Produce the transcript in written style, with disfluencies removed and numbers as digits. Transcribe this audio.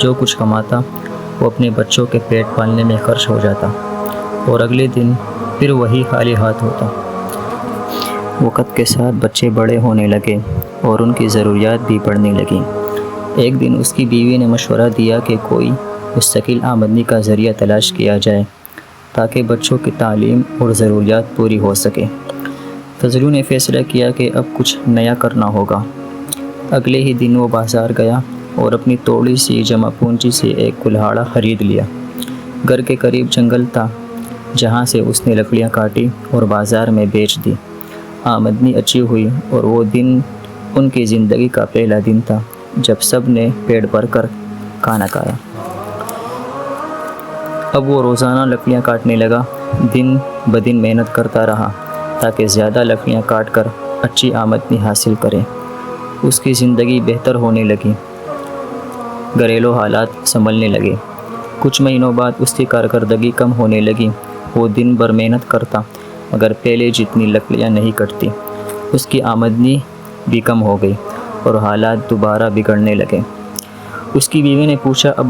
جو کچھ کماتا وہ اپنے بچوں کے پیٹ پالنے میں خرچ ہو جاتا اور اگلے دن پھر وہی خالی ہاتھ ہوتا۔ وقت کے ساتھ بچے بڑے ہونے لگے اور ان کی ضروریات بھی بڑھنے لگیں۔ ایک دن اس کی بیوی نے مشورہ دیا کہ کوئی مستقل آمدنی کا ذریعہ تلاش کیا جائے تاکہ بچوں کی تعلیم اور ضروریات پوری ہو سکے۔ فضلو نے فیصلہ کیا کہ اب کچھ نیا کرنا ہوگا۔ اگلے ہی دن وہ بازار گیا اور اپنی تھوڑی سی جمع پونجی سے ایک کلہاڑا خرید لیا۔ گھر کے قریب جنگل تھا جہاں سے اس نے لکڑیاں کاٹی اور بازار میں بیچ دی۔ آمدنی اچھی ہوئی اور وہ دن ان کی زندگی کا پہلا دن تھا جب سب نے پیٹ بھر کر کھانا کھایا۔ اب وہ روزانہ لکڑیاں کاٹنے لگا، دن بدن محنت کرتا رہا تاکہ زیادہ لکڑیاں کاٹ کر اچھی آمدنی حاصل کرے۔ اس کی زندگی بہتر ہونے لگی، گھریلو حالات سنبھلنے لگے۔ کچھ مہینوں بعد اس کی کارکردگی کم ہونے لگی۔ وہ دن بھر محنت کرتا مگر پہلے جتنی لکڑیاں نہیں کٹتی۔ اس کی آمدنی بھی کم ہو گئی اور حالات دوبارہ بگڑنے لگے۔ اس کی بیوی نے پوچھا، اب